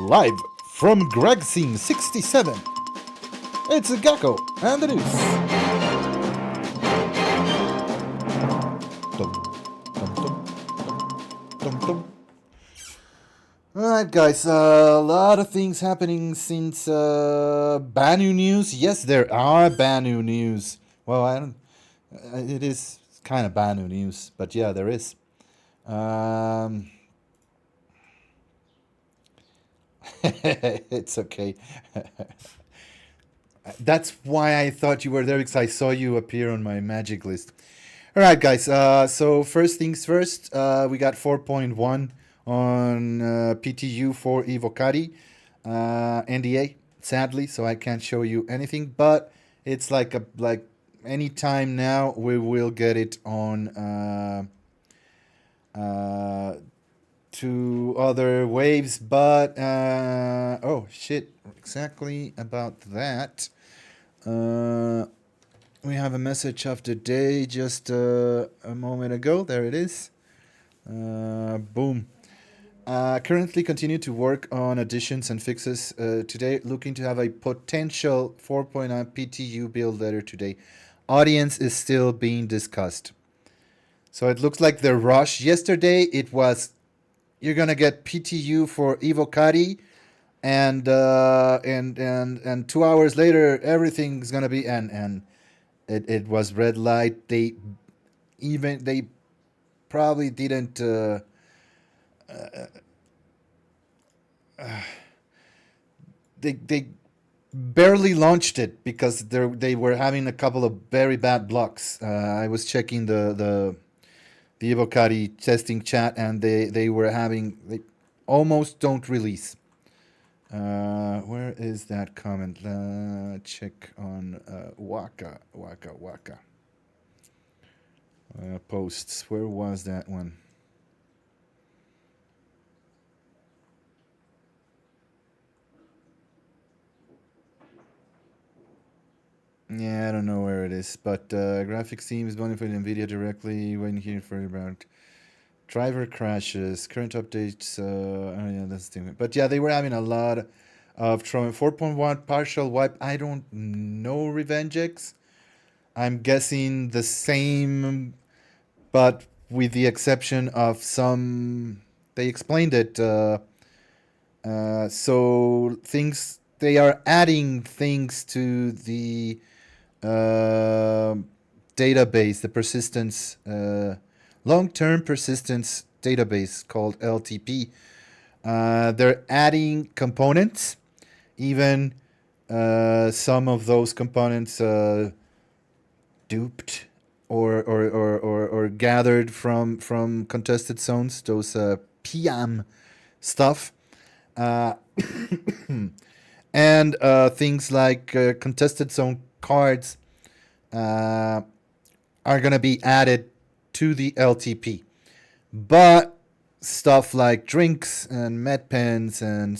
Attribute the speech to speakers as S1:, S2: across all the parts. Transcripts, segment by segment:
S1: Live from Greg Scene 67. It's a Gecko and the news. Alright guys, a lot of things happening since Banu news. Yes, there are Banu news. Well, I don't. It is kind of Banu news, but yeah, there is. It's okay. That's why I thought you were there, because I saw you appear on my magic list. All right, guys. So first things first, we got 4.1 on PTU for Evocati NDA. Sadly, so I can't show you anything, but it's like any time now we will get it on to other waves. But oh shit! Exactly about that. We have a message of the day just a moment ago. There it is. Boom. Currently continue to work on additions and fixes today. Looking to have a potential 4.9 PTU build later today. Audience is still being discussed. So it looks like the rush. Yesterday it was, you're gonna get PTU for Evocati, and 2 hours later everything's gonna be and it was red light. They probably didn't they barely launched it because they were having a couple of very bad blocks. I was checking the Evocati testing chat, and they almost don't release. Where is that comment? Check on Waka posts. Where was that one? Yeah, I don't know where it is, but graphics team is benefiting NVIDIA directly when here for about driver crashes, current updates. Oh yeah, that's the thing. But yeah, they were having a lot of trouble. 4.1 partial wipe. I don't know Revengex. I'm guessing the same, but with the exception of some. They explained it. So things, they are adding things to the database, the persistence, long-term persistence database called LTP. They're adding components, even some of those components duped or gathered from contested zones, those PM stuff. And things like contested zone cards are going to be added to the LTP. But stuff like drinks and med pens and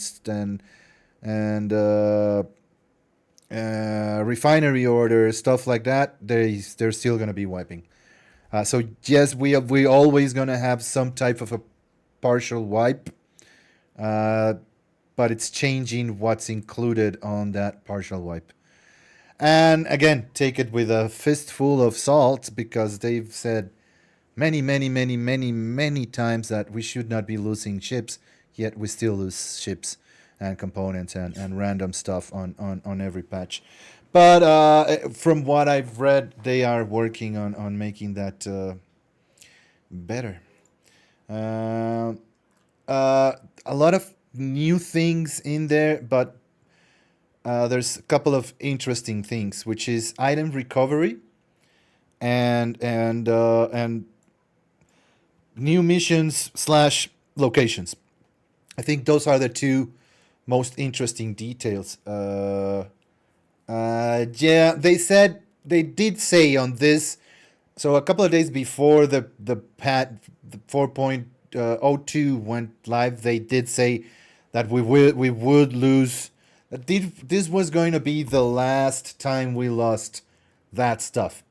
S1: refinery orders, stuff like that, they're still going to be wiping. So yes, we always going to have some type of a partial wipe. But it's changing what's included on that partial wipe. And again, take it with a fistful of salt, because they've said many times that we should not be losing chips, yet we still lose chips and components and random stuff on every patch. But from what I've read, they are working on making that better. A lot of new things in there, but there's a couple of interesting things, which is item recovery and new missions / locations. I think those are the two most interesting details. Yeah, they did say on this. So a couple of days before the 4.02 went live, they did say that we would lose. This was going to be the last time we lost that stuff,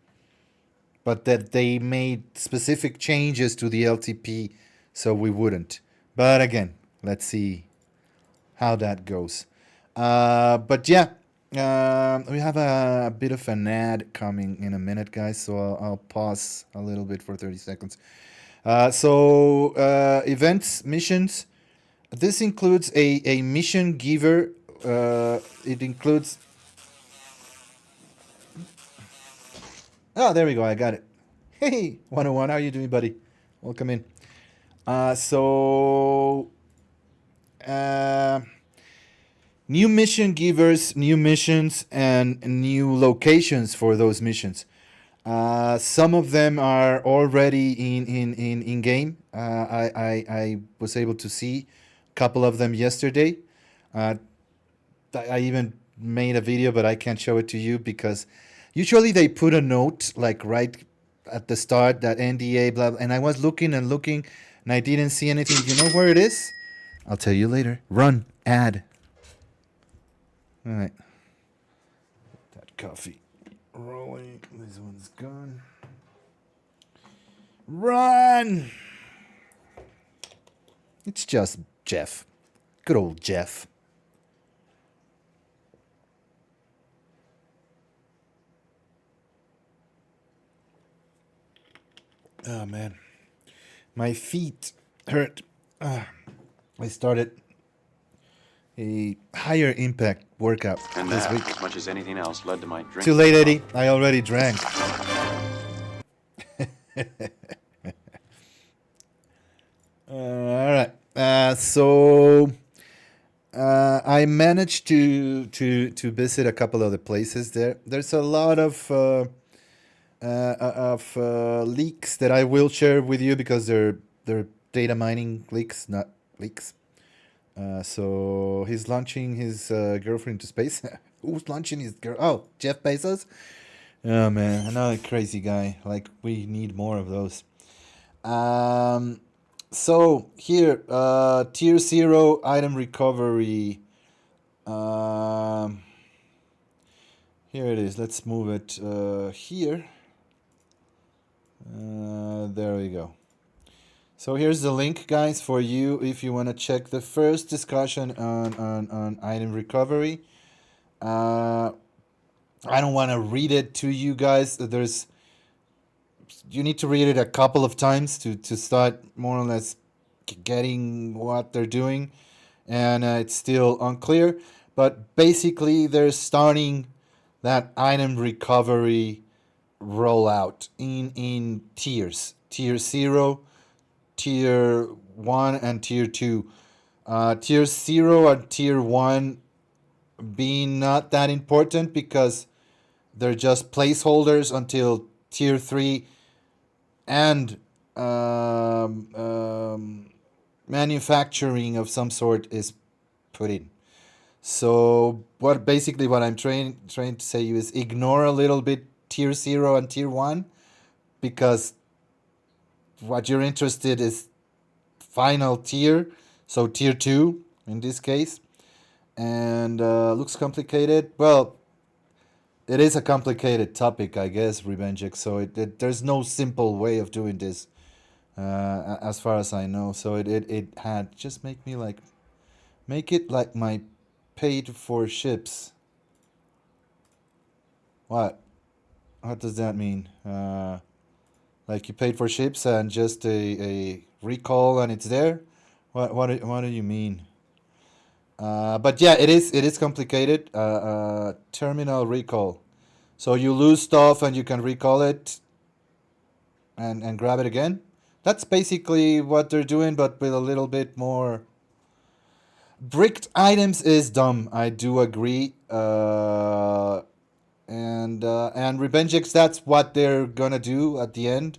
S1: but that they made specific changes to the LTP so we wouldn't. But again, let's see how that goes. But yeah, we have a bit of an ad coming in a minute, guys. So I'll pause a little bit for 30 seconds. Events, missions. This includes a mission giver. It includes. Oh, there we go. I got it. Hey, 101. How are you doing, buddy? Welcome in. New mission givers, new missions, and new locations for those missions. Some of them are already in game. I was able to see a couple of them yesterday. Uh, I even made a video, but I can't show it to you because usually they put a note like right at the start that NDA blah, blah, and I was looking and looking and I didn't see anything. You know where it is? I'll tell you later. Run ad. All right. That coffee rolling. This one's gone. Run. It's just Jeff. Good old Jeff. Oh man, my feet hurt. I started a higher impact workout
S2: and
S1: this
S2: that,
S1: week.
S2: as much as anything else, led to my drinking.
S1: Too late, Eddie. I already drank. All right. I managed to visit a couple of the places there. There's a lot of leaks that I will share with you because they're data mining leaks, not leaks. So he's launching his girlfriend to space. Who's launching his girl? Oh, Jeff Bezos. Oh man, another crazy guy. Like we need more of those. So here, tier 0 item recovery. Here it is. Let's move it here. There we go. So here's the link, guys, for you if you want to check the first discussion on item recovery. I don't want to read it to you guys. You need to read it a couple of times to start more or less getting what they're doing, and it's still unclear. But basically, they're starting that item recovery rollout in tiers: tier 0, tier 1, and tier 2. Tier 0 and tier 1 being not that important because they're just placeholders until tier 3 and manufacturing of some sort is put in. So what I'm trying to say is ignore a little bit tier 0 and tier 1 because what you're interested is final tier, so tier 2 in this case. And looks complicated. Well, it is a complicated topic, I guess, Revengex. So there's no simple way of doing this, as far as I know. So it had just make it like my paid for ships. What does that mean? Like you paid for ships and just a recall and it's there? What do you mean? But yeah, it is complicated. Terminal recall. So you lose stuff and you can recall it and grab it again. That's basically what they're doing, but with a little bit more. Bricked items is dumb. I do agree. And Revengex, that's what they're gonna do at the end.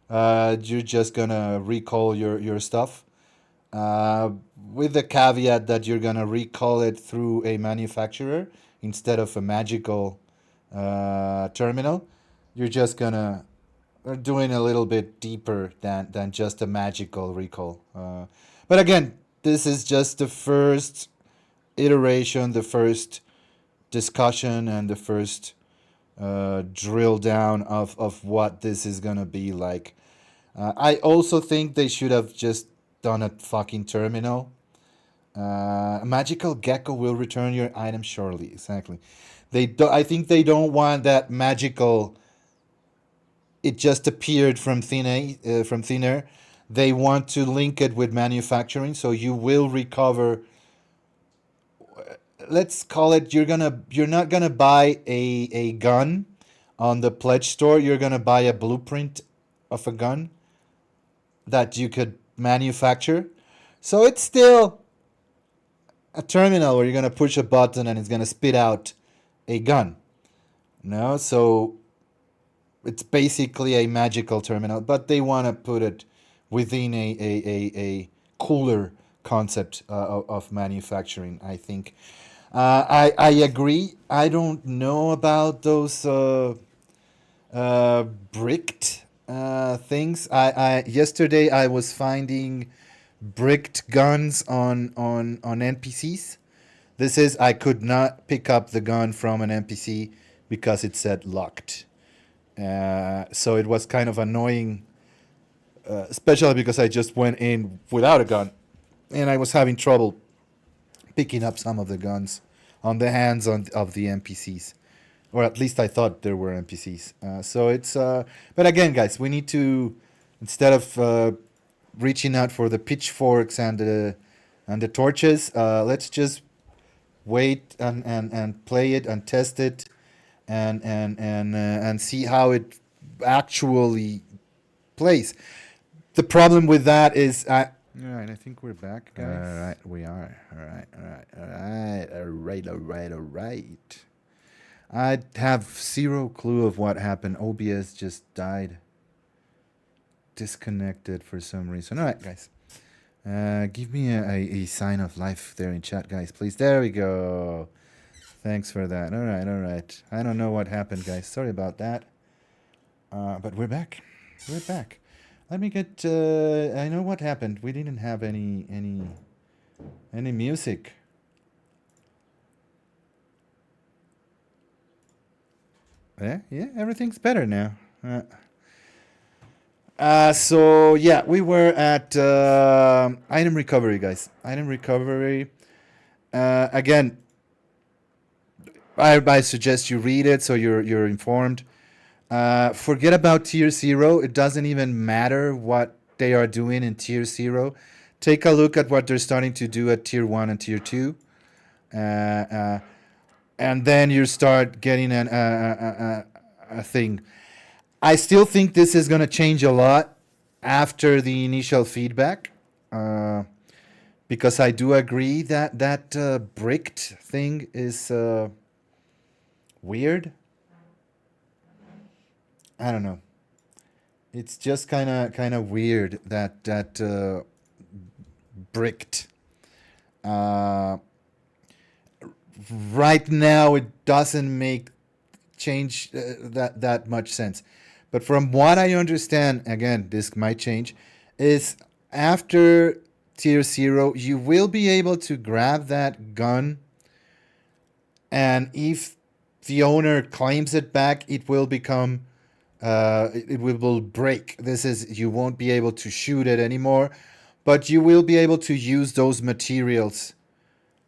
S1: You're just gonna recall your stuff. With the caveat that you're gonna recall it through a manufacturer instead of a magical terminal. You're just gonna doing a little bit deeper than just a magical recall. But again, this is just the first iteration, the first discussion, and the first drill down of what this is gonna be like. I also think they should have just done a fucking terminal. Magical gecko will return your item shortly. Exactly. They do, I think they don't want that magical. It just appeared from thin air. They want to link it with manufacturing, so you will recover. Let's call it. You're not gonna buy a gun on the pledge store. You're gonna buy a blueprint of a gun that you could manufacture. So it's still a terminal where you're gonna push a button and it's gonna spit out a gun. No, so it's basically a magical terminal, but they want to put it within a cooler concept of manufacturing, I think. I agree. I don't know about those bricked things. Yesterday I was finding bricked guns on NPCs. This is I could not pick up the gun from an NPC because it said locked. So it was kind of annoying, especially because I just went in without a gun, and I was having trouble picking up some of the guns on the hands of the NPCs, or at least I thought there were NPCs. So it's, but again, guys, we need to, instead of reaching out for the pitchforks and the torches, let's just wait and play it and test it and see how it actually plays. The problem with that is, all right, I think we're back, guys. All right, we are. All right. I have zero clue of what happened. OBS just died. Disconnected for some reason. All right, guys. Give me a sign of life there in chat, guys, please. There we go. Thanks for that. All right. I don't know what happened, guys. Sorry about that. But we're back. Let me get. I know what happened. We didn't have any music. Yeah. Everything's better now. So yeah, we were at item recovery, guys. Item recovery. Again, I suggest you read it so you're informed. Forget about tier 0. It doesn't even matter what they are doing in tier 0. Take a look at what they're starting to do at tier 1 and tier 2. And then you start getting a thing. I still think this is going to change a lot after the initial feedback. Because I do agree that bricked thing is weird. I don't know. It's just kind of weird that bricked. Right now, it doesn't make change that much sense. But from what I understand, again, this might change, is after tier 0, you will be able to grab that gun, and if the owner claims it back, it will become, it will break. This is, you won't be able to shoot it anymore, but you will be able to use those materials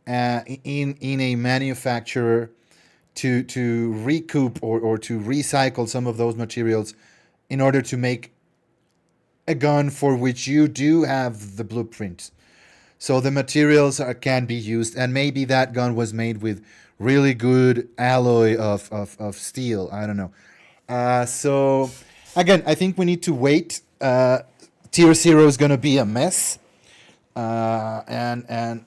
S1: in a manufacturer to recoup or to recycle some of those materials in order to make a gun for which you do have the blueprints. So the materials can be used, and maybe that gun was made with really good alloy of steel. I don't know. So again, I think we need to wait. Tier 0 is going to be a mess. And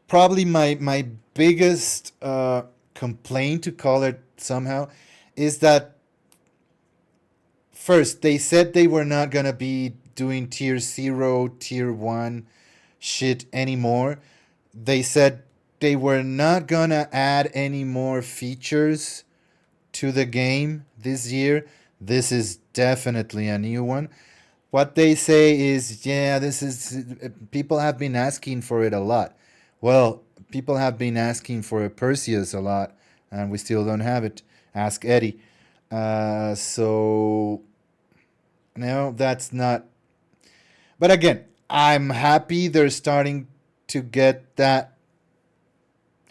S1: probably my biggest complaint, to call it somehow, is that first they said they were not going to be doing tier 0, tier 1 shit anymore. They said they were not going to add any more features to the game this year. This is definitely a new one. What they say is, yeah, this is, people have been asking for it a lot. Well, people have been asking for a Perseus a lot, and we still don't have it. Ask Eddie. So, no, that's not. But again, I'm happy they're starting to get that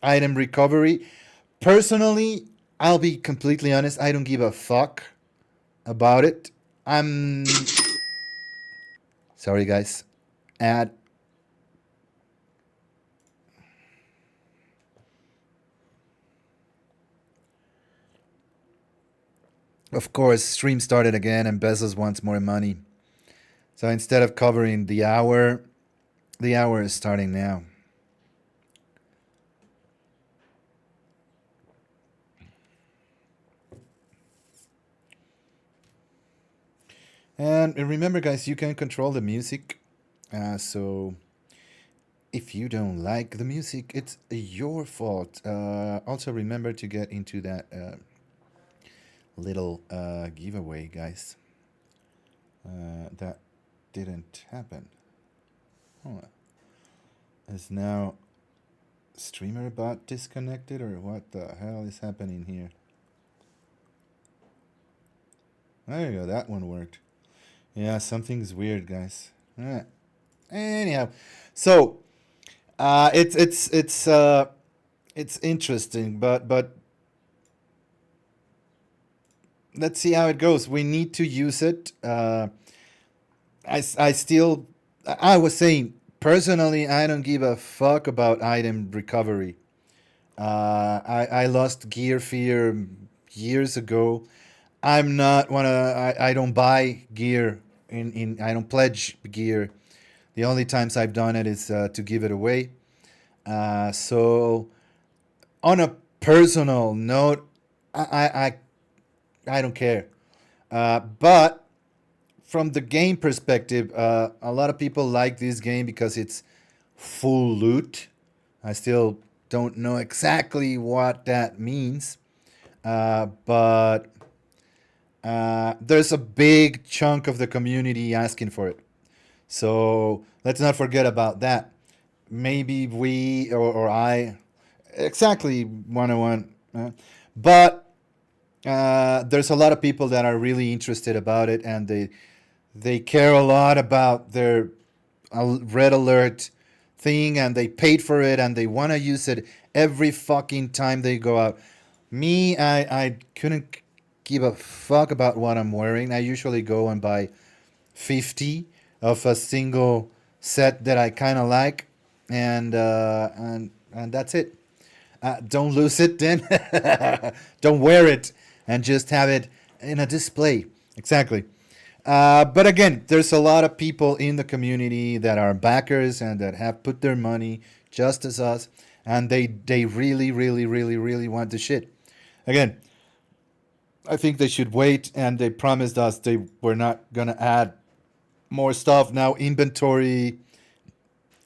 S1: item recovery. Personally, I'll be completely honest, I don't give a fuck about it. I'm sorry, guys. Ad. Of course, stream started again and Bezos wants more money. So instead of covering the hour is starting now. And remember, guys, you can control the music. So if you don't like the music, it's your fault. Also, remember to get into that little giveaway, guys. That didn't happen. Oh, is now streamer bot disconnected, or what the hell is happening here? There you go, that one worked. Yeah, something's weird, guys. All right. Anyhow, so it's interesting, but let's see how it goes. We need to use it. I still I was saying personally, I don't give a fuck about item recovery. I lost Gear Fear years ago. I'm not wanna. I don't buy gear in. I don't pledge gear. The only times I've done it is to give it away. So on a personal note, I don't care. But from the game perspective, a lot of people like this game because it's full loot. I still don't know exactly what that means, but there's a big chunk of the community asking for it. So let's not forget about that. Maybe we or I exactly 101. But there's a lot of people that are really interested about it, and they care a lot about their red alert thing, and they paid for it, and they want to use it every fucking time they go out. Me, I couldn't give a fuck about what I'm wearing. I usually go and buy 50 of a single set that I kind of like, and that's it. Don't lose it then. Don't wear it and just have it in a display. Exactly. But again, there's a lot of people in the community that are backers and that have put their money just as us, and they really, really, really, really want the shit. Again, I think they should wait, and they promised us they were not gonna add more stuff. Now inventory,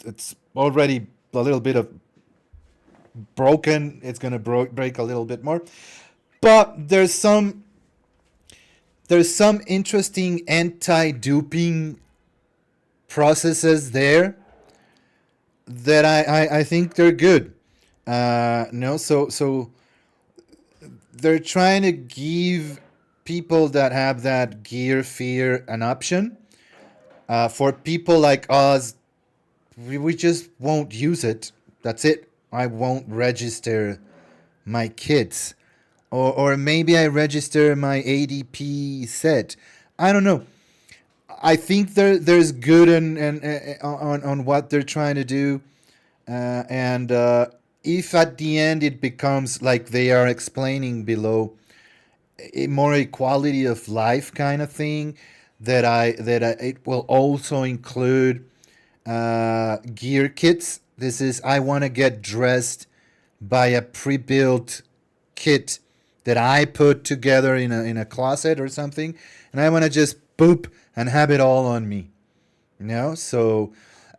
S1: it's already a little bit of broken. It's gonna break a little bit more, but there's some interesting anti-duping processes there that I think they're good. No, so they're trying to give people that have that gear fear an option. For people like us, we just won't use it. That's it. I won't register my kids. Or maybe I register my ADP set. I don't know. I think there's good on what they're trying to do. And if at the end it becomes like they are explaining below, a more equality of life kind of thing, that it will also include gear kits. This is I want to get dressed by a pre-built kit that I put together in a closet or something, and I want to just boop and have it all on me. So,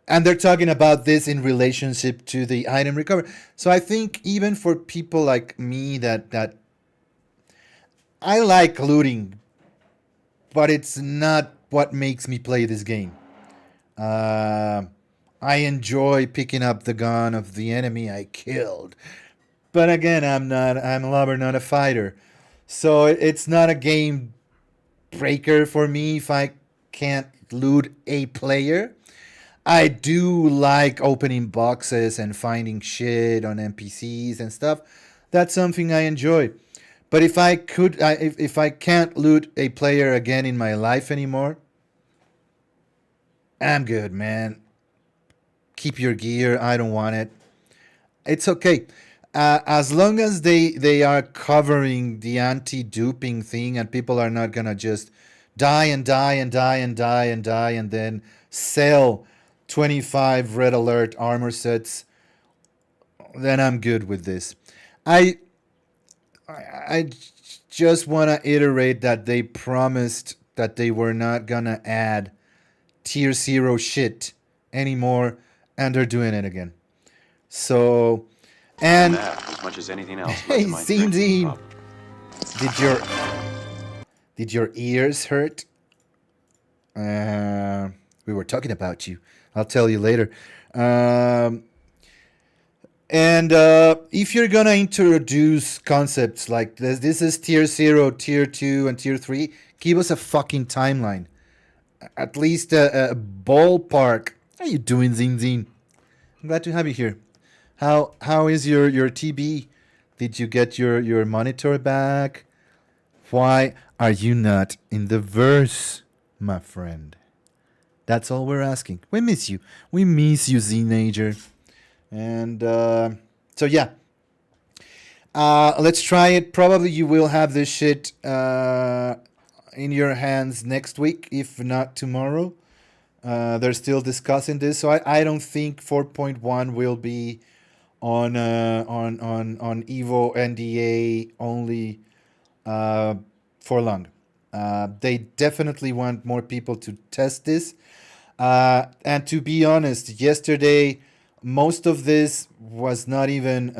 S1: and they're talking about this in relationship to the item recovery. So I think even for people like me that I like looting, but it's not what makes me play this game. Uh, I enjoy picking up the gun of the enemy I killed. But again, I'm a lover, not a fighter. So it's not a game breaker for me if I can't loot a player. I do like opening boxes and finding shit on NPCs and stuff. That's something I enjoy. But if I could, if I can't loot a player again in my life anymore, I'm good, man. Keep your gear. I don't want it. It's okay. As long as they are covering the anti-duping thing and people are not gonna just die and die and die and die and die and then sell 25 red alert armor sets, then I'm good with this. I I just want to iterate that they promised that they were not gonna add tier 0 shit anymore, and they're doing it again. So,
S2: And
S1: and
S2: that, as much as anything else, led
S1: hey,
S2: to my
S1: Zine
S2: drinking
S1: Zine,
S2: problem.
S1: did your did your ears hurt? We were talking about you. I'll tell you later. Um, and if you're gonna introduce concepts like this is tier 0, tier 2, and tier 3, give us a fucking timeline. At least a ballpark. How you doing, Zine Zine? I'm glad to have you here. How is your TB? Did you get your monitor back? Why are you not in the verse, my friend? That's all we're asking. We miss you. We miss you, Zinager. And so yeah, let's try it. Probably you will have this shit in your hands next week, if not tomorrow. They're still discussing this, so I don't think 4.1 will be on Evo NDA only uh, for long. They definitely want more people to test this. And to be honest, yesterday most of this was not even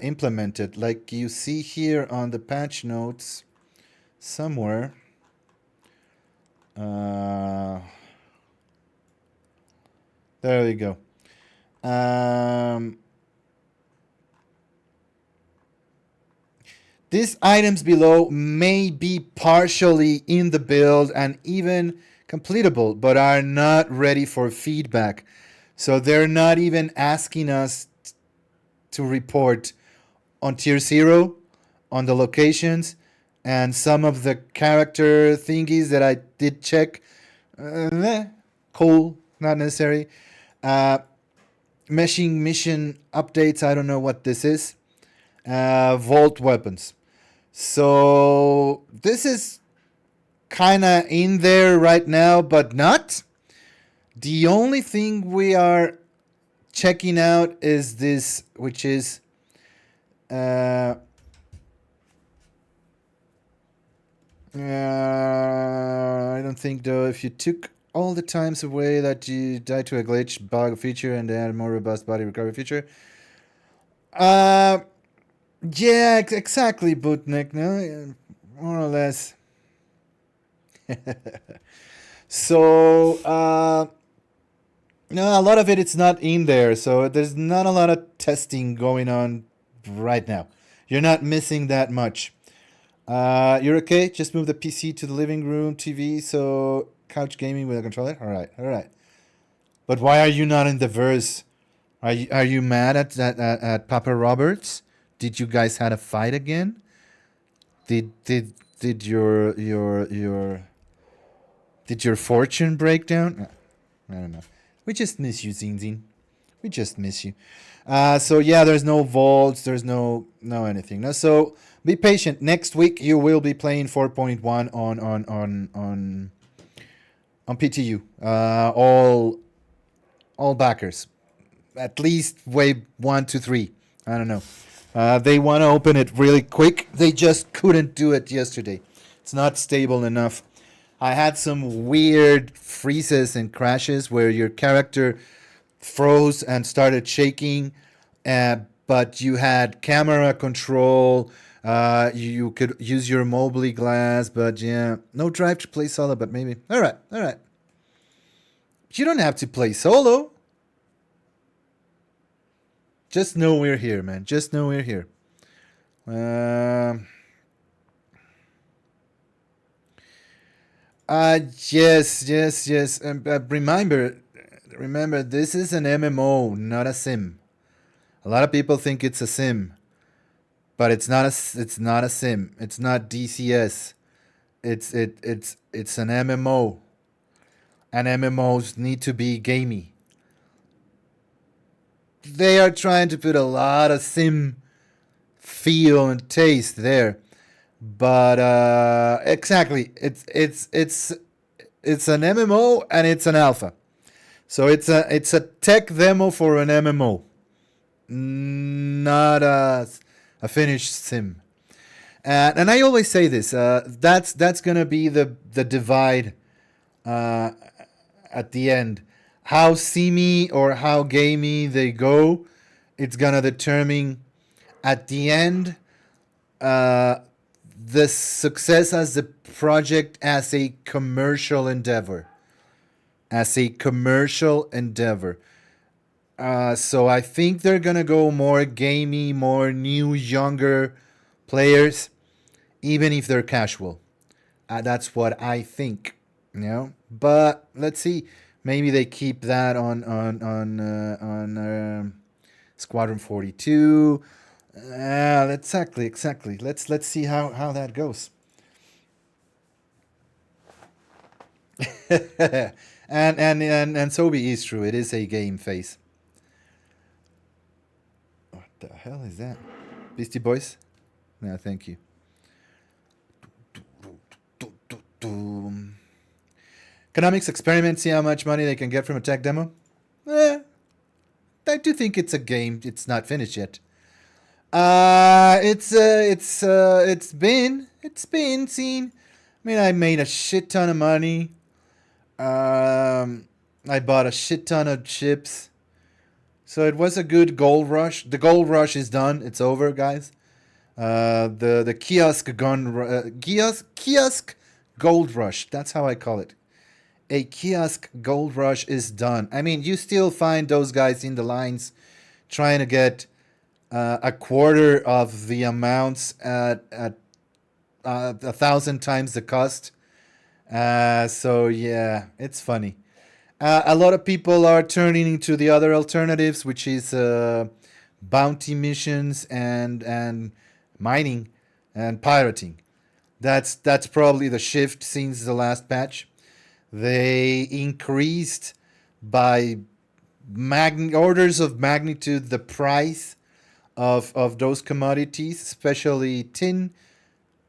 S1: implemented. Like you see here on the patch notes somewhere. Uh, there we go. These items below may be partially in the build and even completable, but are not ready for feedback. So they're not even asking us to report on tier 0, on the locations, and some of the character thingies that I did check. Cool, not necessary. Uh, Meshing mission updates, I don't know what this is. Vault weapons. So this is kind of in there right now, but not. The only thing we are checking out is this, which is I don't think though. If you took all the times away that you died to a glitch, bug feature, and add a more robust body recovery feature. Yeah, exactly, Bootnik. No, more or less. So, no, a lot of it's not in there. So there's not a lot of testing going on right now. You're not missing that much. You're okay? Just move the PC to the living room TV, so couch gaming with a controller? All right. But why are you not in the verse? Are you mad at Papa Roberts? Did you guys had a fight again? Did your fortune break down? I don't know. We just miss you, Zin Zin. We just miss you. So yeah, there's no vaults. There's no anything. No, so be patient. Next week you will be playing 4.1 on PTU. All backers. At least wave 1 to 3. I don't know. They want to open it really quick. They just couldn't do it yesterday. It's not stable enough. I had some weird freezes and crashes where your character froze and started shaking, but you had camera control. You could use your mobile glass, but yeah, no drive to play solo. But maybe all right. You don't have to play solo. Just know we're here, man. Just know we're here. Yes. Remember, remember, this is an MMO, not a sim. A lot of people think it's a sim, but it's not a. It's not a sim. It's not DCS. It's an MMO, and MMOs need to be gamey. They are trying to put a lot of sim feel and taste there, but exactly, it's an MMO and it's an alpha. So it's a tech demo for an MMO, not a finished sim. And I always say this. That's gonna be the divide uh, at the end. How simmy or how gamey they go, it's gonna determine at the end uh, the success as a project as a commercial endeavor. As a commercial endeavor. So I think they're gonna go more gamey, more new, younger players, even if they're casual. That's what I think. But let's see. Maybe they keep that on Squadron 42. Exactly. Let's see how that goes. and so be is true. It is a game face. What the hell is that? Beastie Boys? No, thank you. Economics experiment, see how much money they can get from a tech demo. I do think it's a game. It's not finished yet. It's been seen. I mean, I made a shit ton of money. I bought a shit ton of chips. So it was a good gold rush. The gold rush is done. It's over, guys. The kiosk gold rush. That's how I call it. A kiosk gold rush is done. I mean, you still find those guys in the lines trying to get a quarter of the amounts at 1,000 times the cost. So yeah, it's funny. A lot of people are turning into the other alternatives, which is bounty missions and mining and pirating. That's probably the shift since the last patch. They increased by orders of magnitude the price of those commodities, especially tin,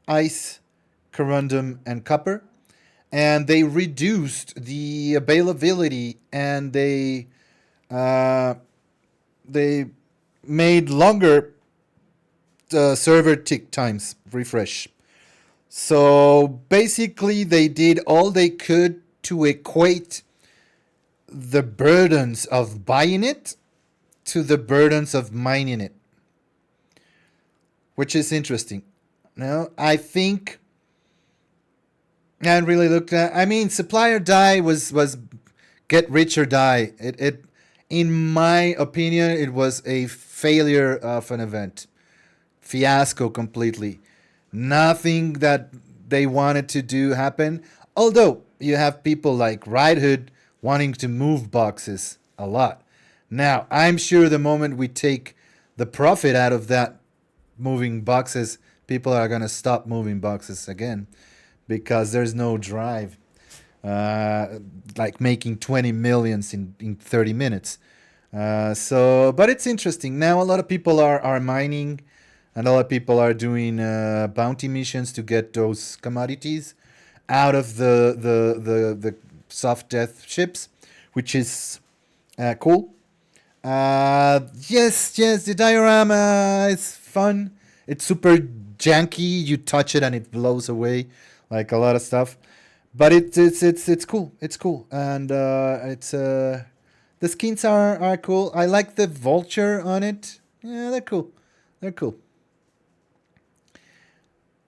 S1: ice, corundum, and copper. And they reduced the availability, and they made longer server tick times refresh. So basically, they did all they could to equate the burdens of buying it to the burdens of mining it, which is interesting. Now, I think, and really looked at. I mean, supply or die was get rich or die. It in my opinion, it was a failure of an event, fiasco completely. Nothing that they wanted to do happened. Although you have people like Ride Hood wanting to move boxes a lot. Now, I'm sure the moment we take the profit out of that moving boxes, people are going to stop moving boxes again because there's no drive. Like making 20 millions in 30 minutes. But it's interesting. Now, a lot of people are mining, and a lot of people are doing bounty missions to get those commodities out of the soft death ships, which is cool. Yes, the diorama is fun. It's super janky. You touch it and it blows away, like a lot of stuff. But it's cool. It's cool, and the skins are cool. I like the vulture on it. Yeah, they're cool. They're cool.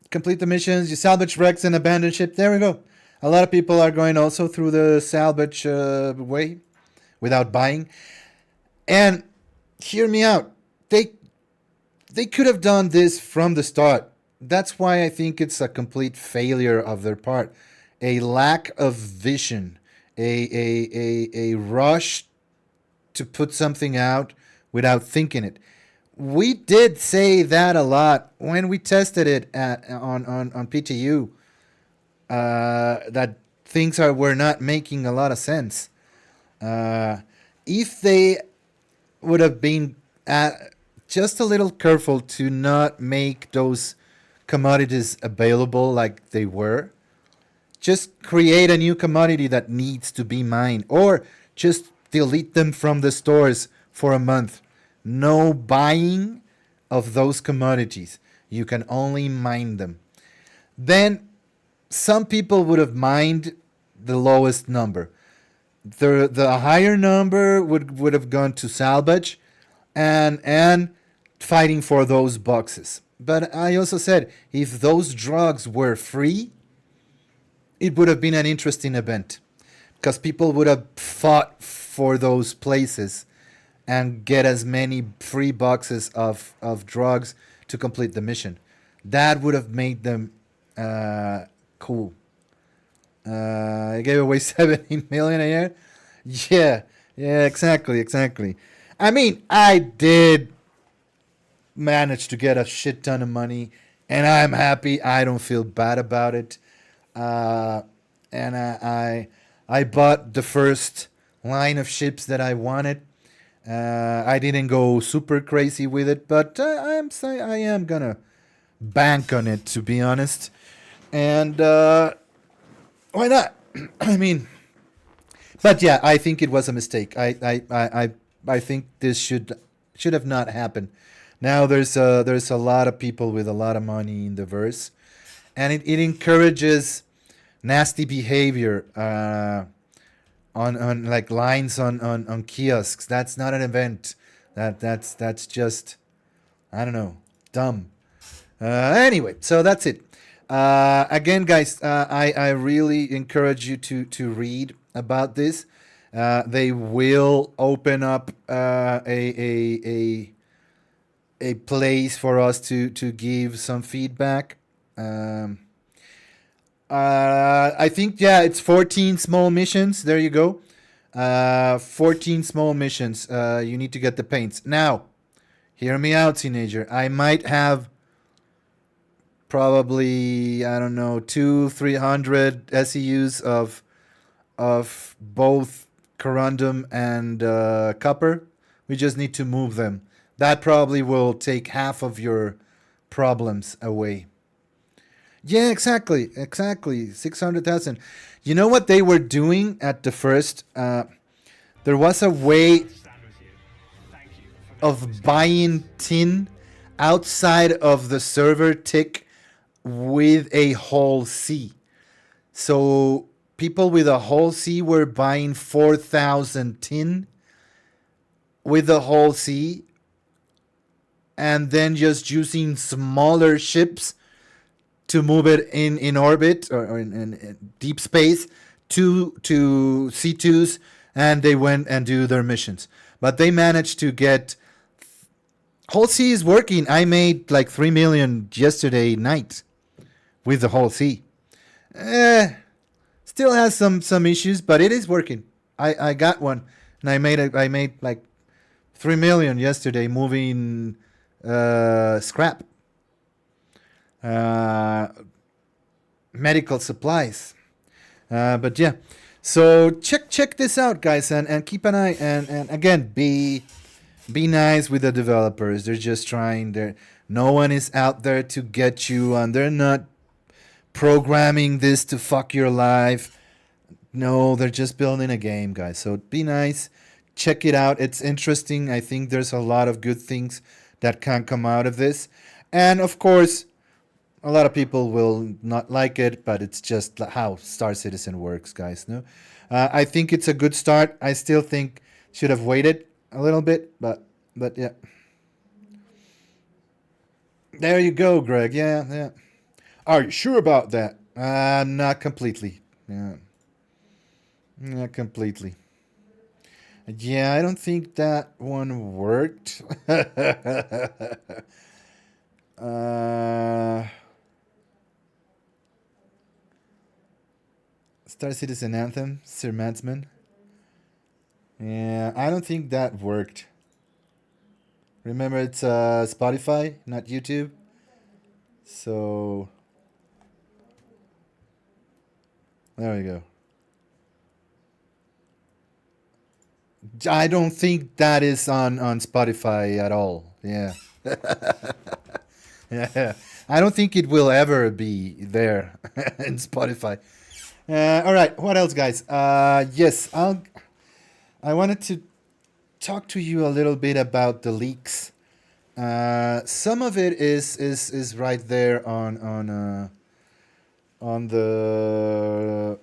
S1: Complete the missions. You salvage wrecks and abandoned ship. There we go. A lot of people are going also through the salvage way without buying. And hear me out. They could have done this from the start. That's why I think it's a complete failure of their part. A lack of vision. A rush to put something out without thinking it. We did say that a lot when we tested it on PTU. That things were not making a lot of sense. If they would have been just a little careful to not make those commodities available like they were, just create a new commodity that needs to be mined, or just delete them from the stores for a month. No buying of those commodities. You can only mine them. Then some people would have mined the lowest number. The higher number would have gone to salvage and fighting for those boxes. But I also said if those drugs were free, it would have been an interesting event because people would have fought for those places and get as many free boxes of drugs to complete the mission. That would have made them cool. I gave away 17 million a year. Yeah, exactly. I mean, I did manage to get a shit ton of money, and I'm happy. I don't feel bad about it. And I bought the first line of ships that I wanted. I didn't go super crazy with it, but I am gonna bank on it, to be honest. And why not? I mean, but yeah, I think it was a mistake. I think this should have not happened. Now there's a lot of people with a lot of money in the verse, and it encourages nasty behavior on like lines on kiosks. That's not an event. That's just, I don't know, dumb. Anyway, so that's it. Again, guys, I really encourage you to read about this. They will open up a place for us to give some feedback. I think, yeah, it's 14 small missions. There you go. 14 small missions. You need to get the paints. Now, hear me out, teenager. I might have probably, I don't know, 200-300 SEUs of both corundum and copper. We just need to move them. That probably will take half of your problems away. Yeah, exactly. 600,000. You know what they were doing at the first? There was a way of buying tin outside of the server tick with a whole C. So people with a whole C were buying 4,000 tin with the whole C, and then just using smaller ships to move it in orbit or in deep space to C2s, and they went and do their missions. But they managed to get whole C is working. I made like 3 million yesterday night with the whole C. Still has some issues, but it is working. I got one, and I made like 3 million yesterday moving scrap. Medical supplies. But yeah, so check this out, guys, and keep an eye, and again, be nice with the developers. They're just trying. No one is out there to get you, and they're not programming this to fuck your life. No, they're just building a game, guys. So be nice. Check it out. It's interesting. I think there's a lot of good things that can come out of this, and of course, a lot of people will not like it, but it's just how Star Citizen works, guys. No, I think it's a good start. I still think should have waited a little bit, but yeah. There you go, Greg. Yeah. Are you sure about that? Not completely. Yeah, not completely. Yeah, I don't think that one worked. Star Citizen Anthem, Sir Madsman. Yeah, I don't think that worked. Remember, it's Spotify, not YouTube. So there we go. I don't think that is on Spotify at all. Yeah. Yeah. I don't think it will ever be there in Spotify. All right. What else, guys? Yes, I wanted to talk to you a little bit about the leaks. Some of it is right there on the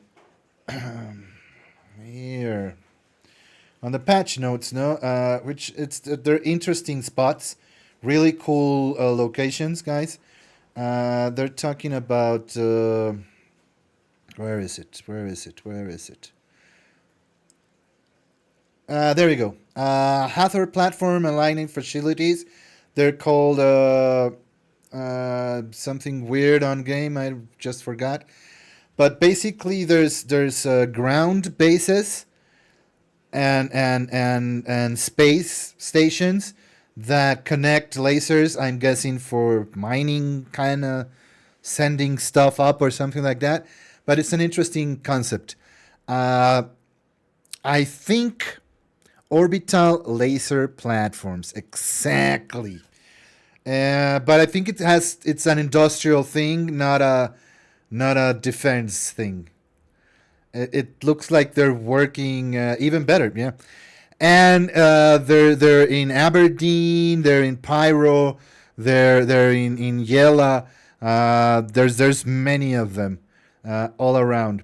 S1: here on the patch notes, no, which they're interesting spots, really cool locations, guys. They're talking about where is it? Where is it? Where is it? There we go. Hathor platform aligning facilities. They're called something weird on game. I just forgot. But basically, there's ground bases and space stations that connect lasers. I'm guessing for mining, kind of sending stuff up or something like that. But it's an interesting concept. I think orbital laser platforms, exactly. But I think it's an industrial thing, not a defense thing. It looks like they're working even better, yeah. And they're in Aberdeen, they're in Pyro, they're in Yela. There's many of them all around.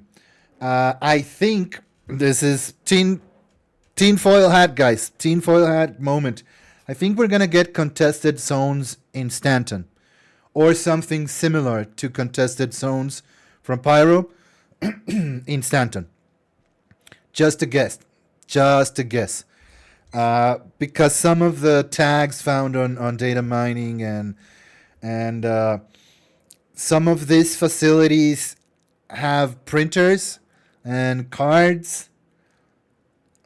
S1: I think this is tinfoil hat, guys. Tinfoil hat moment. I think we're gonna get contested zones in Stanton, or something similar to contested zones from Pyro in Stanton. Just a guess. Just a guess. Because some of the tags found on data mining and some of these facilities have printers and cards.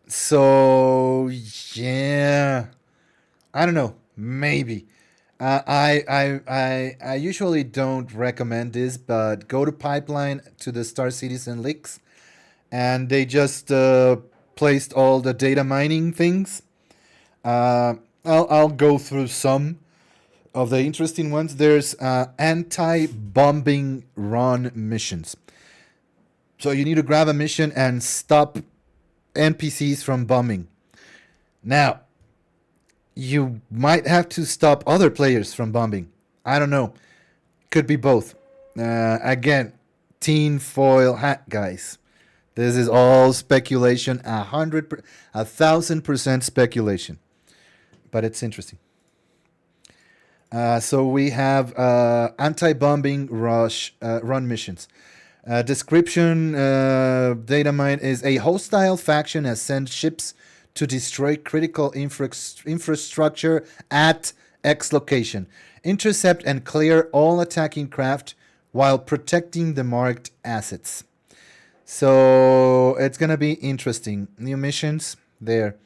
S1: So yeah, I don't know. Maybe. I usually don't recommend this, but go to Pipeline to the Star Citizen leaks, and they just placed all the data mining things. I'll go through some of the interesting ones. There's anti-bombing run missions. So you need to grab a mission and stop NPCs from bombing. Now, you might have to stop other players from bombing. I don't know. Could be both. Again, teen foil hat, guys. This is all speculation, 1,000% speculation, but it's interesting. So we have anti-bombing run missions. Description data mine is a hostile faction has sent ships to destroy critical infrastructure at X location. Intercept and clear all attacking craft while protecting the marked assets. So it's gonna be interesting. New missions there,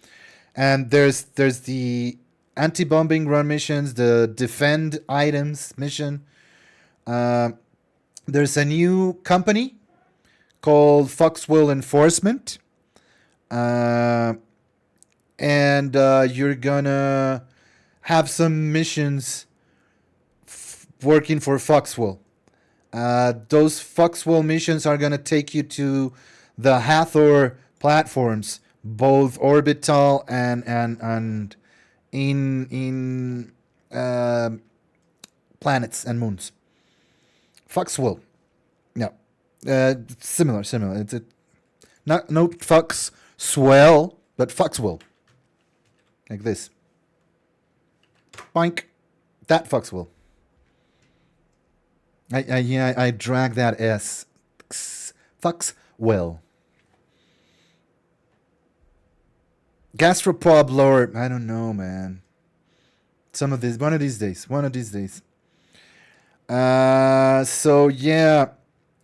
S1: and there's the anti-bombing run missions, the defend items mission. There's a new company called Foxwell Enforcement, and you're gonna have some missions working for Foxwell. Those Foxwell missions are gonna take you to the Hathor platforms, both orbital and in planets and moons. Foxwell, yeah, similar. It's not no Fox swell, but Foxwell, like this. Boink, that Foxwell. I drag that S. Foxwell. Gastropod lore. I don't know, man. One of these days. So yeah,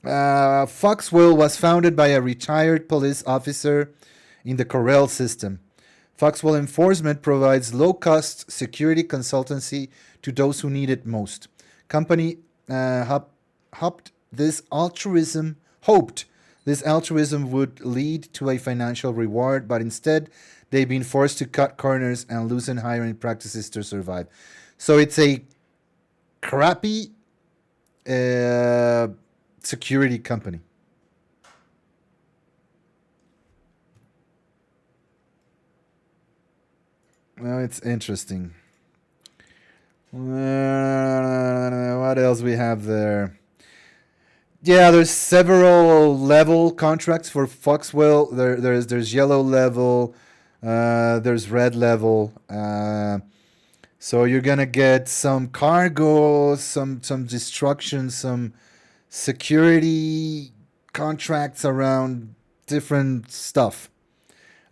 S1: Foxwell was founded by a retired police officer in the Corel system. Foxwell Enforcement provides low-cost security consultancy to those who need it most. Company hoped this altruism would lead to a financial reward, but instead they've been forced to cut corners and loosen hiring practices to survive. So it's a crappy security company. Well, it's interesting. What else we have there? Yeah, there's several level contracts for Foxwell. There's yellow level, there's red level. So you're gonna get some cargo, some destruction, some security contracts around different stuff.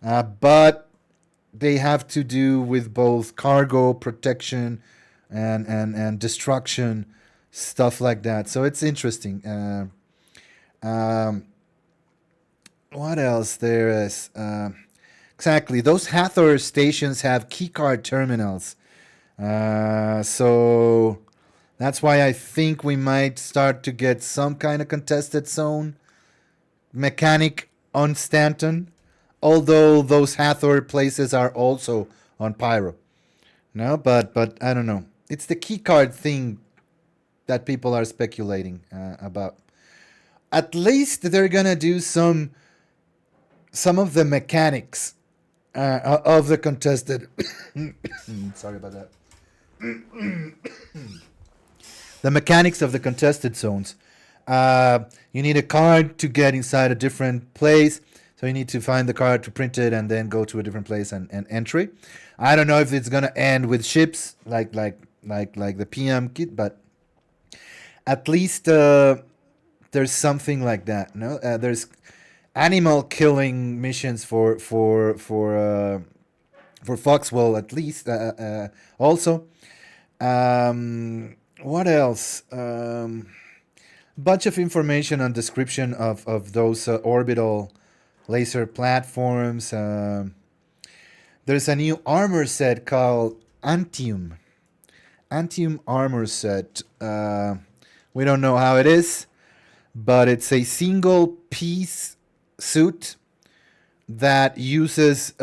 S1: But they have to do with both cargo protection and destruction, stuff like that. So it's interesting. What else there is? Exactly. Those Hathor stations have keycard terminals. So that's why I think we might start to get some kind of contested zone mechanic on Stanton. Although those Hathor places are also on Pyro. No, but I don't know. It's the keycard thing that people are speculating about. At least they're gonna do some of the mechanics of the contested. Sorry about that. The mechanics of the contested zones. You need a card to get inside a different place. So you need to find the card to print it and then go to a different place and entry. I don't know if it's gonna end with ships like the PM kit, but at least there's something like that. No, there's animal killing missions for Foxwell at least. Also, what else? Bunch of information on description of those orbital laser platforms. There's a new armor set called Antium armor set. We don't know how it is, but it's a single piece suit that uses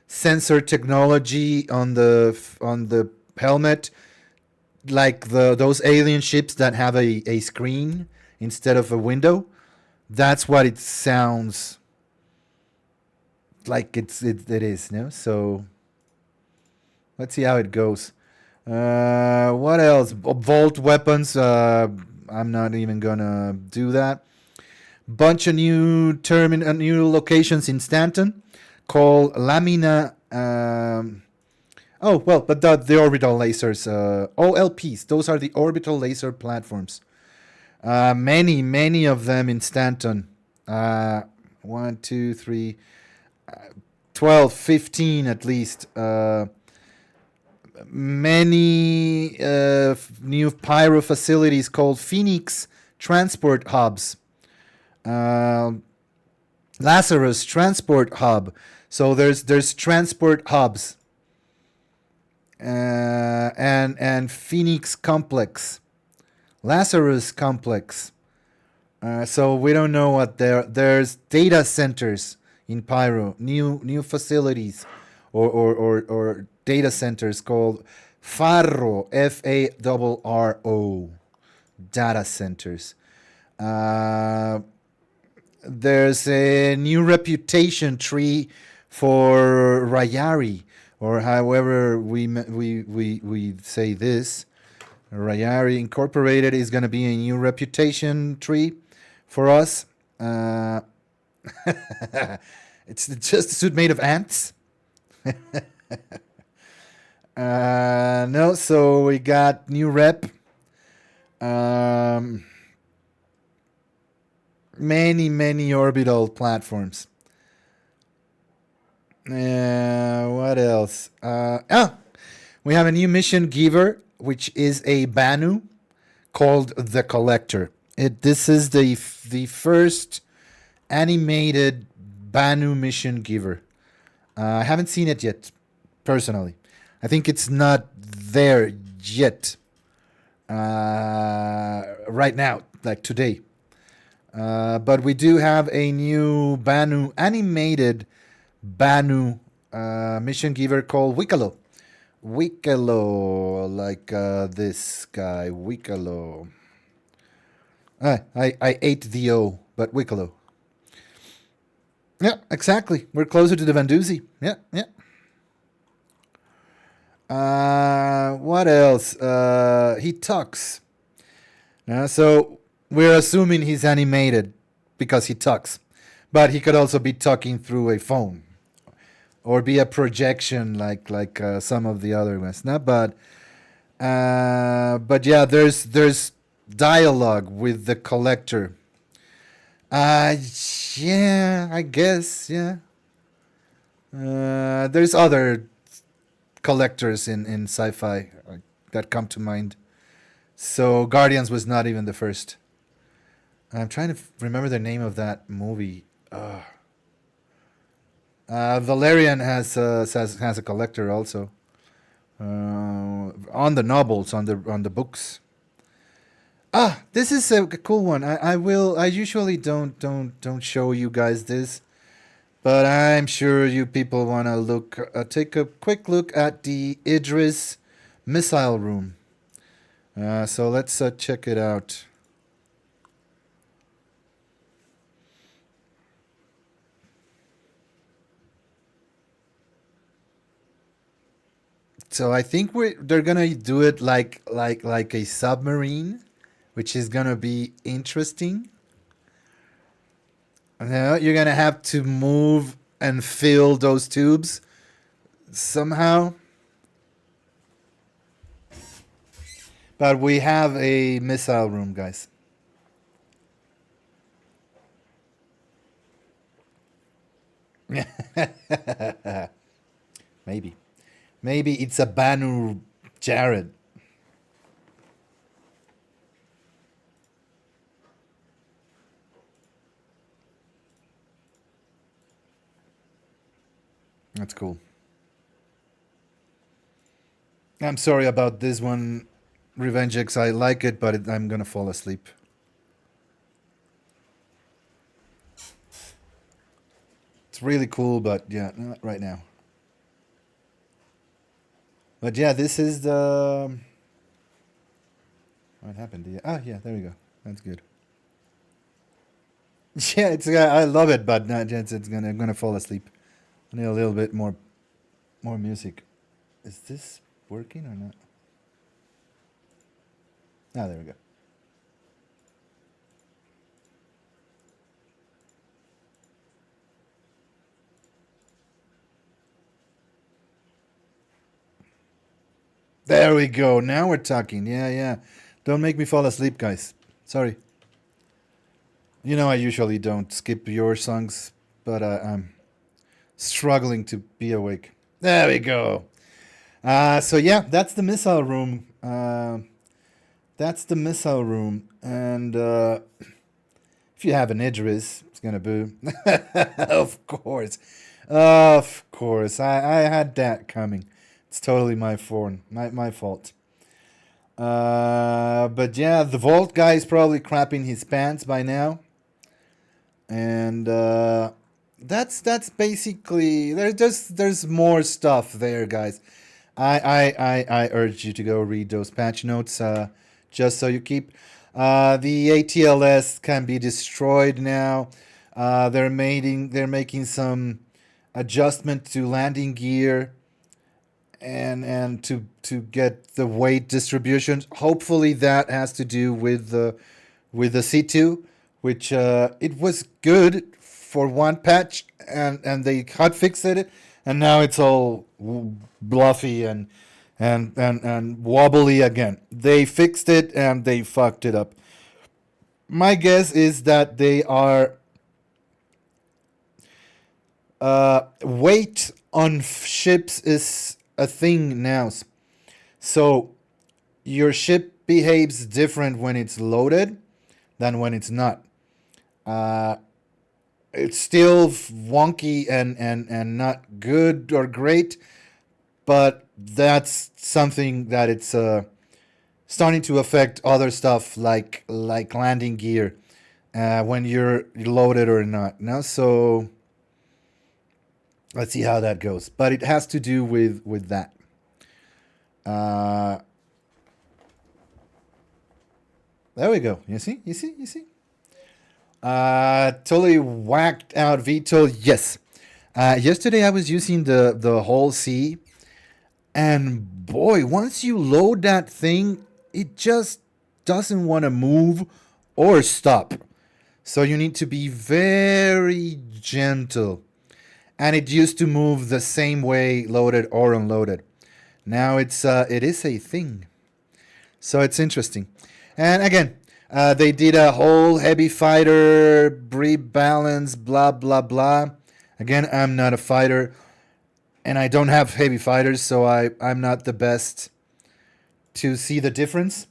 S1: sensor technology on the helmet, like those alien ships that have a screen instead of a window. That's what it sounds like. It is, no? So let's see how it goes. What else? Vault weapons. I'm not even gonna do that. Bunch of new new locations in Stanton called Lamina. But the orbital lasers. OLPs. Those are the orbital laser platforms. Many of them in Stanton. 1, 2, 3, 12, 15 at least. Many new pyro facilities called Phoenix Transport Hubs. Lazarus Transport Hub. So there's transport hubs. And Phoenix Complex. Lazarus Complex. So we don't know what there's data centers in Pyro, new facilities or data centers called Farro, FARRO, data centers. There's a new reputation tree for Rayari, or however we say this. Rayari Incorporated is going to be a new reputation tree for us. It's just a suit made of ants. No, so we got new rep. Many orbital platforms. What else? We have a new mission giver, which is a Banu called the Collector. This is the first animated Banu mission giver. I haven't seen it yet, personally. I think it's not there yet. Right now, like today. But we do have a new Banu animated Banu mission giver called Wickalo. Wickalo, like this guy, Wickalo. I ate the O, but Wickalo. Yeah, exactly. We're closer to the Vanduzi. Yeah, yeah. What else? He talks. So we're assuming he's animated because he talks, but he could also be talking through a phone or be a projection like some of the other ones. No, but yeah, there's dialogue with the collector. Yeah, I guess yeah. There's other collectors in sci-fi that come to mind. So Guardians was not even the first. I'm trying to remember the name of that movie. Valerian has a collector also on the novels on the books. This is a cool one. I usually don't show you guys this, but I'm sure you people want to take a quick look at the Idris missile room. So let's check it out. So I think they're gonna do it like a submarine, which is gonna be interesting. Now you're gonna have to move and fill those tubes somehow. But we have a missile room, guys. Maybe. Maybe it's a Banu Jared. That's cool. I'm sorry about this one, Revenge X. I like it, but I'm gonna fall asleep. It's really cool, but yeah, not right now. But yeah, this is the. What happened? Yeah, there we go. That's good. Yeah, I love it, but not, I'm gonna fall asleep. I need a little bit more music. Is this working or not? Ah, there we go. There we go. Now we're talking. Yeah, yeah. Don't make me fall asleep, guys. Sorry. You know I usually don't skip your songs, but I'm struggling to be awake. There we go. So yeah, that's the missile room. That's the missile room, and if you have an Idris, it's gonna boom. Of course, of course. I had that coming. It's totally my fault. My fault. But yeah, the Vault guy is probably crapping his pants by now, and that's basically there's more stuff there, guys. I urge you to go read those patch notes, just so you keep. The ATLS can be destroyed now. They're making some adjustment to landing gear and to get the weight distribution. Hopefully that has to do with the C2, which it was good for one patch and they hot fixed it, and now it's all bluffy and wobbly again. They fixed it and they fucked it up. My guess is that they are weight on ships is a thing now. So your ship behaves different when it's loaded than when it's not. It's still wonky and not good or great, but that's something that it's starting to affect other stuff like landing gear when you're loaded or not. Now, so let's see how that goes. But it has to do with that. There we go. You see? You see? You see? Totally whacked out Vito. Yes. Yesterday I was using the whole C, and boy, once you load that thing, it just doesn't want to move or stop. So you need to be very gentle. And it used to move the same way loaded or unloaded. Now it is a thing. So it's interesting. And again, they did a whole heavy fighter, rebalance, blah, blah, blah. Again, I'm not a fighter, and I don't have heavy fighters, so I'm not the best to see the difference.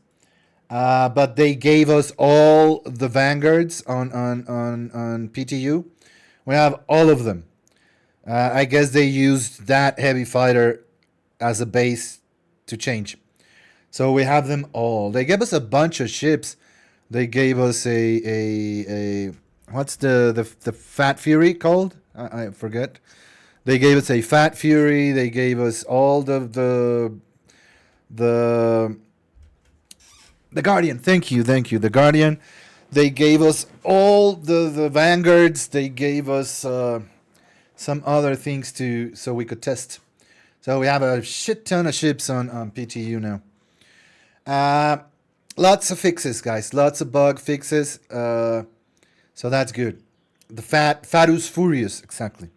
S1: But they gave us all the Vanguards on PTU. We have all of them. I guess they used that heavy fighter as a base to change. So we have them all. They gave us a bunch of ships. They gave us a what's the Fat Fury called? I forget. They gave us a Fat Fury. They gave us all the Guardian. Thank you. The Guardian. They gave us all the Vanguards. They gave us some other things so we could test. So we have a shit ton of ships on PTU now. Lots of fixes, guys. Lots of bug fixes. So that's good. The Fatus Furious, exactly.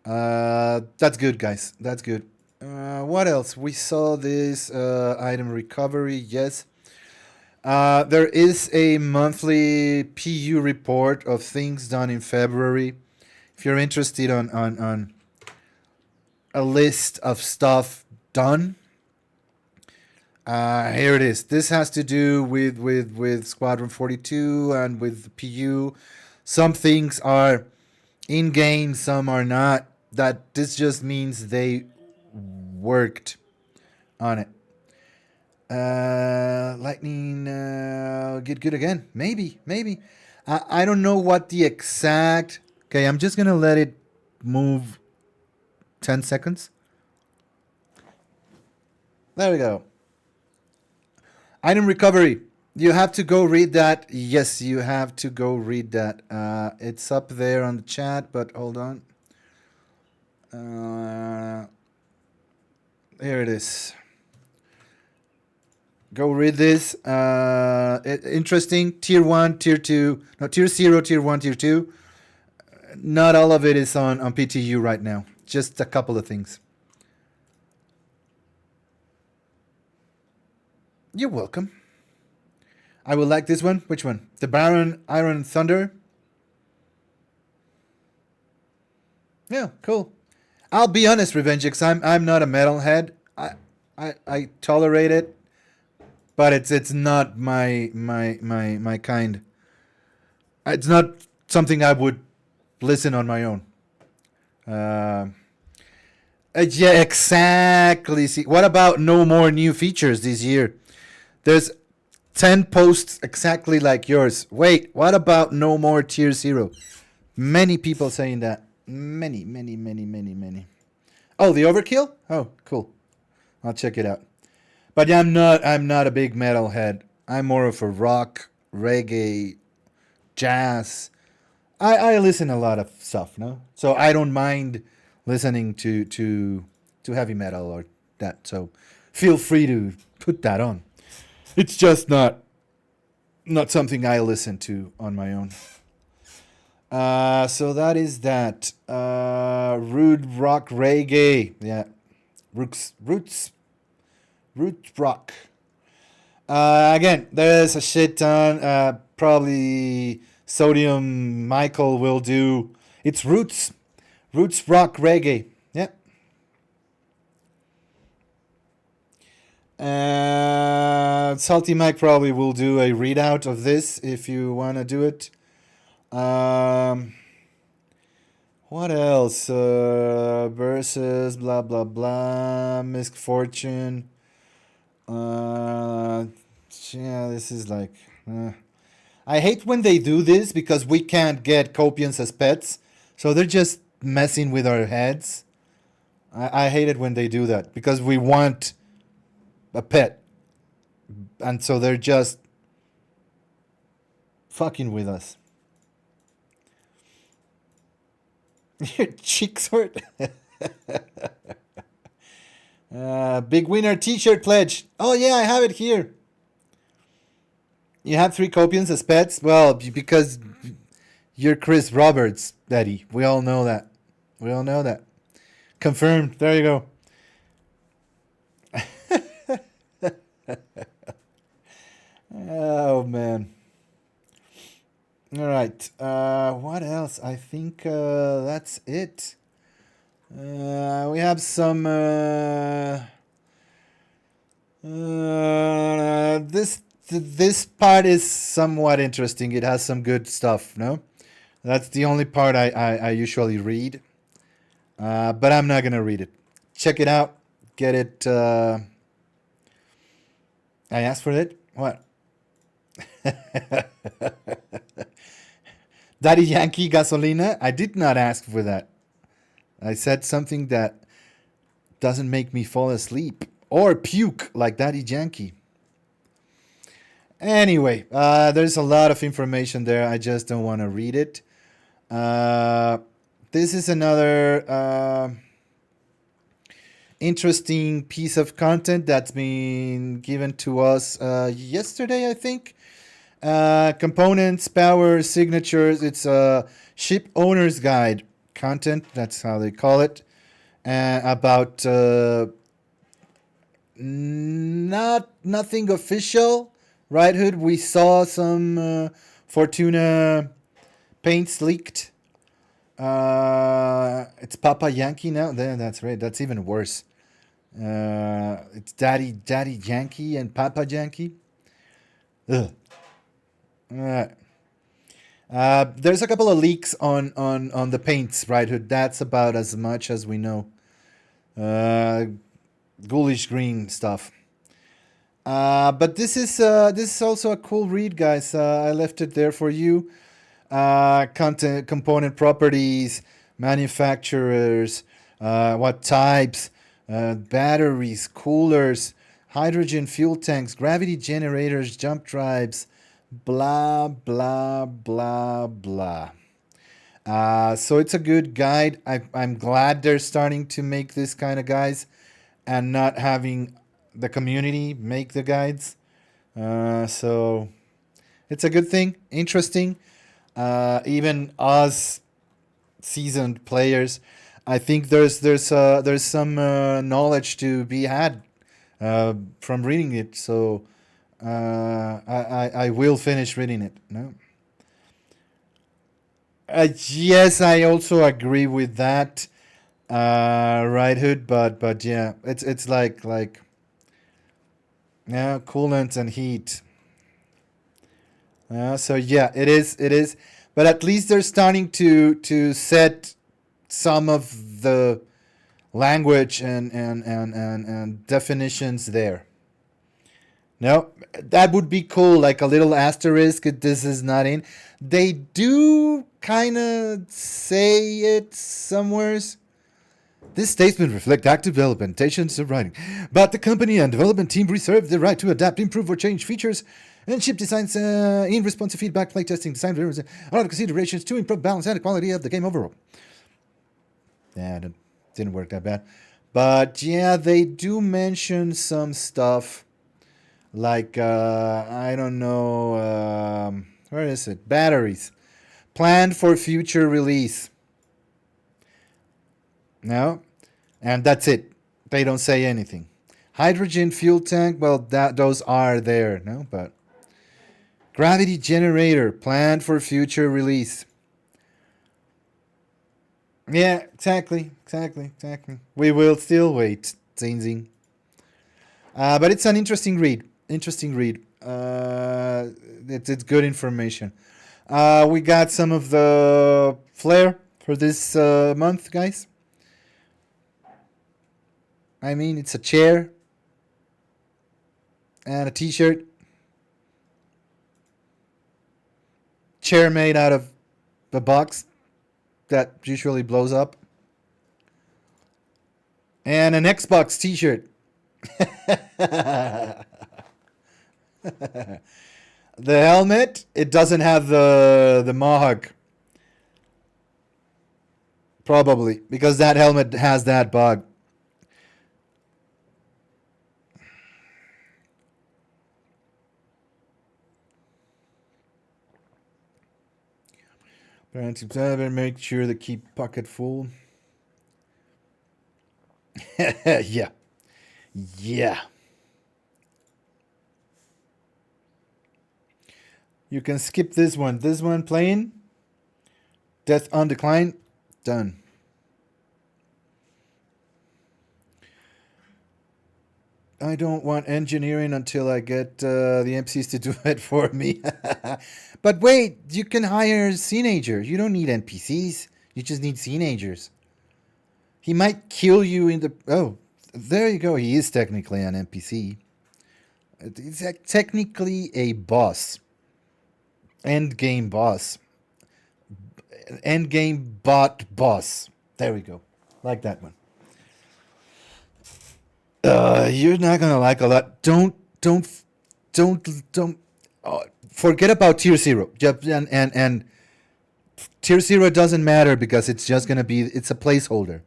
S1: That's good, guys. That's good. What else? We saw this item recovery. Yes. There is a monthly PU report of things done in February. If you're interested on a list of stuff done, here it is. This has to do with Squadron 42 and with the PU. Some things are in game, some are not. This just means they worked on it. Lightning get good again. Maybe. I don't know what the exact. Okay, I'm just gonna let it move 10 seconds. There we go. Item recovery. You have to go read that. Yes, you have to go read that. It's up there on the chat, but hold on. Here it is. Go read this. Interesting. Tier 1, Tier 2. No, Tier 0, Tier 1, Tier 2. Not all of it is on PTU right now. Just a couple of things. You're welcome. I will like this one. Which one? The Baron Iron Thunder. Yeah, cool. I'll be honest, Revengix. I'm not a metalhead. I tolerate it, but it's not my kind. It's not something I would listen on my own. Yeah, exactly. See, what about no more new features this year? There's 10 posts exactly like yours. Wait, what about no more Tier 0? Many people saying that. Many. Oh, the Overkill? Oh, cool. I'll check it out. But yeah, I'm not a big metalhead. I'm more of a rock, reggae, jazz. I listen a lot of stuff, no? So I don't mind listening to heavy metal or that. So feel free to put that on. It's just not something I listen to on my own. So that is that. Rude rock reggae. Yeah. Roots rock. Again, there's a shit ton. Probably Sodium Michael will do. It's roots rock reggae. Yeah. Salty Mike probably will do a readout of this if you want to do it. What else? Versus blah blah blah. Misfortune. Uh, yeah, this is like. I hate when they do this because we can't get copians as pets, so they're just messing with our heads. I hate it when they do that because we want a pet, and so they're just fucking with us. Your cheeks hurt. Big winner T-shirt pledge. Oh yeah, I have it here. You have 3 copians as pets. Well, because you're Chris Roberts, Eddie. We all know that. We all know that. Confirmed. There you go. Oh man. All right. What else? I think that's it. We have some. This part is somewhat interesting. It has some good stuff. No, that's the only part I usually read. But I'm not gonna read it. Check it out. Get it. I asked for it. What? Daddy Yankee Gasolina? I did not ask for that. I said something that doesn't make me fall asleep or puke like Daddy Yankee. Anyway, there's a lot of information there. I just don't want to read it. This is another interesting piece of content that's been given to us yesterday, I think. Components, power, signatures. It's a ship owner's guide content. That's how they call it. About nothing official, right, Hood? We saw some Fortuna paints leaked. It's Papa Yankee now. There, that's right. That's even worse. It's Daddy Yankee and Papa Yankee. Ugh. There's a couple of leaks on the paints, right? Hood? That's about as much as we know. Ghoulish green stuff. But this is also a cool read, guys. I left it there for you. Content, component properties, manufacturers, what types, batteries, coolers, hydrogen fuel tanks, gravity generators, jump drives, blah blah blah blah. So it's a good guide. I'm glad they're starting to make this kind of guides and not having the community make the guides. So it's a good thing, interesting. Even us seasoned players, I think there's some knowledge to be had from reading it. So I will finish reading it. No. Yes, I also agree with that. Right, Hood, but yeah, it's like yeah, coolant and heat. So yeah, it is, but at least they're starting to set some of the language and definitions there. No, that would be cool, like a little asterisk. This is not in. They do kind of say it somewheres. This statement reflects active development of writing, but the company and development team reserve the right to adapt, improve, or change features and ship designs in response to feedback, playtesting, design other considerations to improve balance and quality of the game overall. Yeah, that didn't work that bad. But yeah, they do mention some stuff like, I don't know, where is it? Batteries. Planned for future release. No? And that's it. They don't say anything. Hydrogen fuel tank, well, those are there, no? But gravity generator, planned for future release. Yeah, exactly. We will still wait, Zing. But it's an interesting read. It's good information. We got some of the flare for this month, guys. I mean, it's a chair and a t-shirt. Chair made out of a box that usually blows up. And an Xbox t-shirt. The helmet, it doesn't have the Mohawk. Probably, because that helmet has that bug. Make sure to keep pocket full. Yeah. Yeah. You can skip this one. This one plain. Death on decline. Done. I don't want engineering until I get the MCs to do it for me. But wait, you can hire teenagers. You don't need NPCs. You just need teenagers. He might kill you in the... Oh, there you go. He is technically an NPC. It's technically a boss. Endgame boss. Endgame bot boss. There we go. Like that one. You're not gonna like a lot. Don't. Forget about tier 0. And tier 0 doesn't matter because it's just gonna be. It's a placeholder.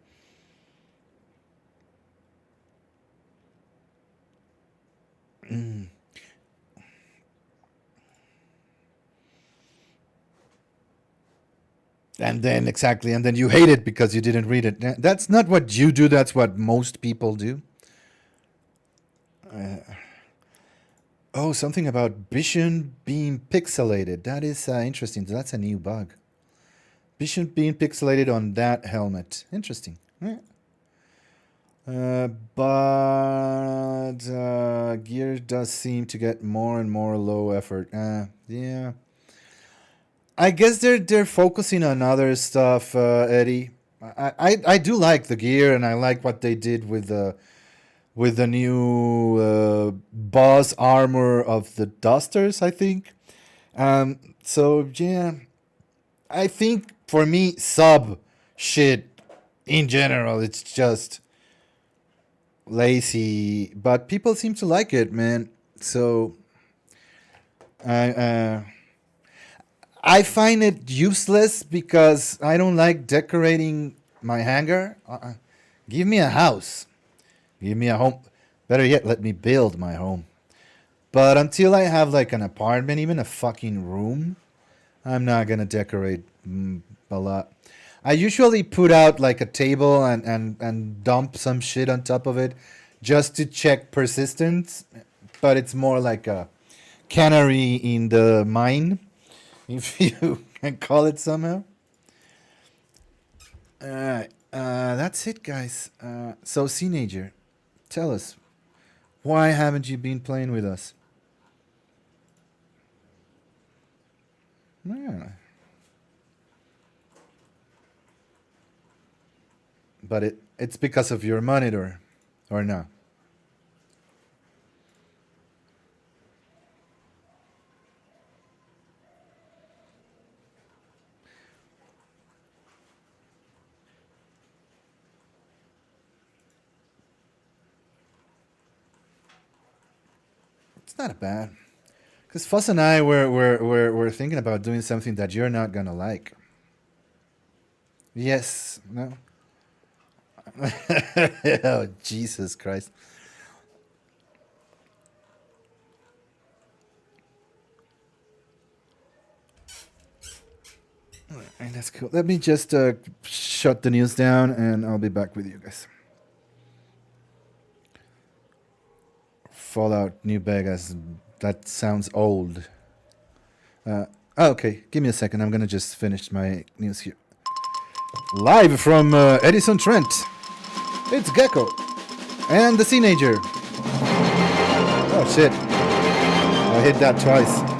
S1: And then exactly, and then you hate it because you didn't read it. That's not what you do. That's what most people do. Oh, something about vision being pixelated. That is interesting. That's a new bug. Vision being pixelated on that helmet. Interesting. But gear does seem to get more and more low effort. Yeah. I guess they're focusing on other stuff, Eddie. I do like the gear, and I like what they did with the new boss armor of the Dusters, I think. So yeah, I think for me, sub shit in general, it's just lazy, but people seem to like it, man. So I find it useless because I don't like decorating my hangar. Give me a house. Give me a home. Better yet, let me build my home. But until I have like an apartment, even a fucking room, I'm not going to decorate a lot. I usually put out like a table and dump some shit on top of it just to check persistence. But it's more like a cannery in the mine, if you can call it somehow. Alright, that's it, guys. So, Teenager, tell us, why haven't you been playing with us? Yeah. But it's because of your monitor, or no? It's not bad. Because Fuss and I were thinking about doing something that you're not gonna like. Yes. No. Oh, Jesus Christ. Alright, that's cool. Let me just shut the news down and I'll be back with you guys. Fallout New Vegas. That sounds old. Okay, give me a second. I'm gonna just finish my news here. Live from Edison Trent. It's Gecko and the Teenager. Oh shit! I hit that twice.